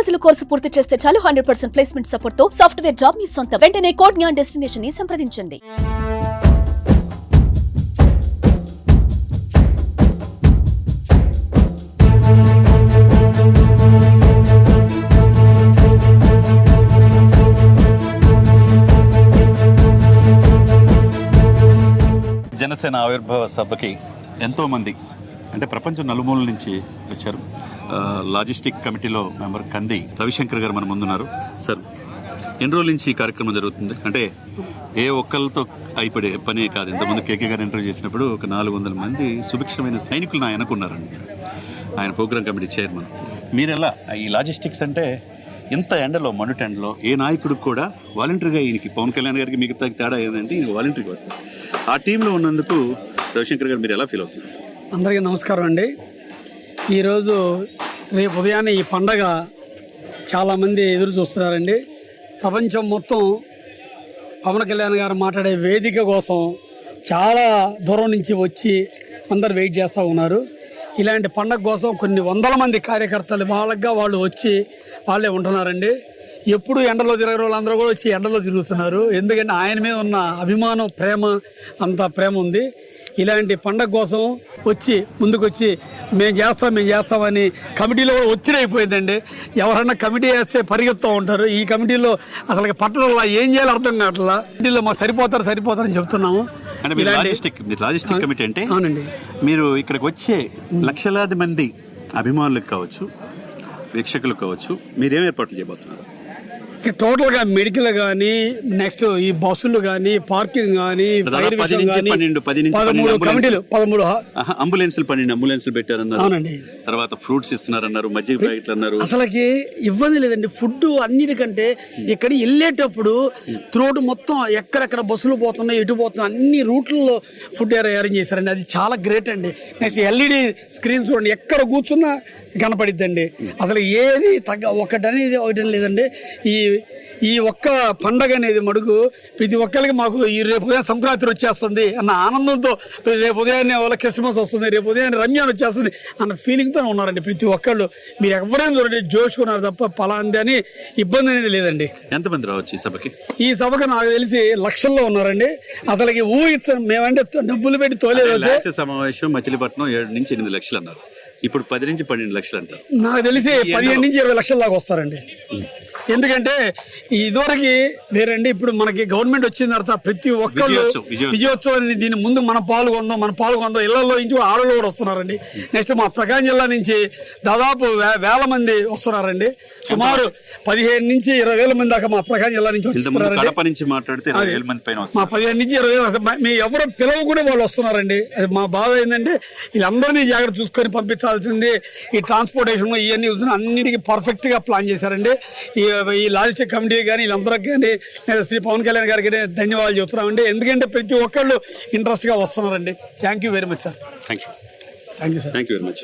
రోజుల కోర్సు పూర్తి చేస్తే చాలు 100% ప్లేస్మెంట్ సపోర్ట్ తో సాఫ్ట్వేర్ జాబ్ మీ సొంతం. వెంటనే కోడ్ జ్ఞాన్ డెస్టినేషన్ ని సంప్రదించండి. జనసేన ఆవిర్భావ సభకి ఎంతోమంది అంటే ప్రపంచం నలుమూలల నుంచి వచ్చారు. లాజిస్టిక్ కమిటీలో మెంబర్ కంది రవిశంకర్ గారు మన ముందున్నారు. సార్, ఎన్ని రోజుల నుంచి ఈ కార్యక్రమం జరుగుతుంది? అంటే ఏ ఒక్కరితో అయిపడే పనే కాదు. ఇంతకుముందు కేకే గారు ఇంటర్వ్యూ చేసినప్పుడు ఒక 400 మంది సుభిక్షమైన సైనికులను ఆయన అనుకున్నారండి. ఆయన ప్రోగ్రామ్ కమిటీ చైర్మన్. మీరెలా ఈ లాజిస్టిక్స్ అంటే ఇంత ఎండలో మండుట ఎండలో ఏ నాయకుడికి కూడా వాలంటరీగా ఈయనకి పవన్ కళ్యాణ్ గారికి మిగతా తేడా ఏంటంటే ఈయన వాలంటరీగా వస్తారు. ఆ టీంలో ఉన్నందుకు రవిశంకర్ గారు మీరు ఎలా ఫీల్ అవుతున్నారు? అందరికీ నమస్కారం అండి. ఈరోజు రేపు ఉదయాన్నే ఈ పండగ చాలామంది ఎదురు చూస్తున్నారండి. ప్రపంచం మొత్తం పవన్ కళ్యాణ్ గారు మాట్లాడే వేదిక కోసం చాలా దూరం నుంచి వచ్చి అందరు వెయిట్ చేస్తూ ఉన్నారు. ఇలాంటి పండగ కోసం కొన్ని వందల మంది కార్యకర్తలు వాళ్ళగా వాళ్ళు వచ్చి వాళ్ళే ఉంటున్నారండి. ఎప్పుడు ఎండలో తిరగరు వాళ్ళందరూ కూడా వచ్చి ఎండలో తిరుగుతున్నారు. ఎందుకంటే ఆయన మీద ఉన్న అభిమానం, ప్రేమ, అంత ప్రేమ ఉంది. ఇలాంటి పండగ కోసం వచ్చి ముందుకు వచ్చి మేము చేస్తామని కమిటీలో కూడా ఒత్తిడి అయిపోయిందండి. ఎవరన్నా కమిటీ వేస్తే పరిగెత్తూ ఉంటారు. ఈ కమిటీలో అసలు పట్టణంలో ఏం చేయాలో అర్థం కావట్లా. కమిటీలో మాకు సరిపోతారని చెప్తున్నాము. లాజిస్టిక్ కమిటీ అంటే అవునండి, మీరు ఇక్కడికి వచ్చే లక్షలాది మంది అభిమానులకు కావచ్చు, వీక్షకులకు కావచ్చు, మీరేం ఏర్పాట్లు చేయబోతున్నారు? టోటల్గా మెడికల్ కానీ, నెక్స్ట్ ఈ బస్సులు కానీ, పార్కింగ్ కానీ, ఫైర్ విషయం కానీ 13 కమిటీలు, 13 అంబులెన్సులు, 12 అంబులెన్సులు పెట్టారన్నారు. అవునండి. తర్వాత ఫ్రూట్స్ ఇస్తున్నారన్నారు, మజ్జిగ ప్యాకెట్లు అన్నారు. అసలుకి ఇబ్బంది లేదండి. ఫుడ్ అన్నిటికంటే ఇక్కడ వెళ్ళేటప్పుడు త్రోట్ మొత్తం ఎక్కడెక్కడ బస్సులు పోతున్నాయి, ఎటు పోతున్నాయి, అన్ని రూట్లలో ఫుడ్ అరేంజ్ చేశారండి. అది చాలా గ్రేట్ అండి. నెక్స్ట్ ఎల్ఈడి స్క్రీన్ చూడండి, ఎక్కడ కూర్చున్నా కనపడిద్దండి. అసలు ఏది ఒకటి లేదండి. ఈ ఒక్క పండగ అనేది మడుగు ప్రతి ఒక్కరికి మాకు ఈ రేపు ఉదయం సంక్రాంతి వచ్చేస్తుంది అన్న ఆనందంతో, రేపు ఉదయాన్నే వాళ్ళ క్రిస్మస్ వస్తుంది, రేపు ఉదయాన్నే రంజాన్ వచ్చేస్తుంది అన్న ఫీలింగ్తో ఉన్నారండి ప్రతి ఒక్కళ్ళు. మీరు ఎవరైనా చూడండి జోషుకున్నారు తప్ప పలాంది అని ఇబ్బంది అనేది లేదండి. ఎంతమంది రావచ్చు ఈ సభకి? ఈ సభకు నాకు తెలిసి లక్షల్లో ఉన్నారండి. అసలుకి ఊహించాం మేమంటే డబ్బులు పెట్టి తోలేదు. సమావేశం మచిలీపట్నం 7 నుంచి 8 లక్షలు అన్నారు. ఇప్పుడు 10 నుంచి 12 లక్షలు అంటారు. నాకు తెలిసి 15 నుంచి 20 లక్షల దాకా వస్తారండి. ఎందుకంటే ఇదివరకు వేరండి. ఇప్పుడు మనకి గవర్నమెంట్ వచ్చిన తర్వాత ప్రతి ఒక్కళ్ళు విజయోత్సవాన్ని దీని ముందు మనం పాల్గొందాం ఇళ్లలో నుంచి ఆడలు కూడా వస్తున్నారండి. నెక్స్ట్ మా ప్రకాశం జిల్లా నుంచి దాదాపు వేల మంది వస్తున్నారండి. సుమారు 15 నుంచి 20,000 మంది దాకా మా ప్రకాశం జిల్లా నుంచి వస్తున్నారండి. మా 15 నుంచి 20,000 మీ ఎవరు పిలవ కూడా వాళ్ళు వస్తున్నారండి. అది మా బాధ ఏంటంటే వీళ్ళందరినీ జాగ్రత్త చూసుకొని పంపించాల్సింది. ఈ ట్రాన్స్పోర్టేషన్ ఇవన్నీ అన్నిటికీ పర్ఫెక్ట్ గా ప్లాన్ చేశారండి. ఈ లాజిస్టిక్ కమిటీ కానీ వీళ్ళందరికీ కానీ శ్రీ పవన్ కళ్యాణ్ గారికి ధన్యవాదాలు చెప్తున్నామండి. ఎందుకంటే ప్రతి ఒక్కళ్ళు ఇంట్రెస్ట్గా వస్తున్నారండి. Thank you very much sir. Thank you sir. Thank you very much.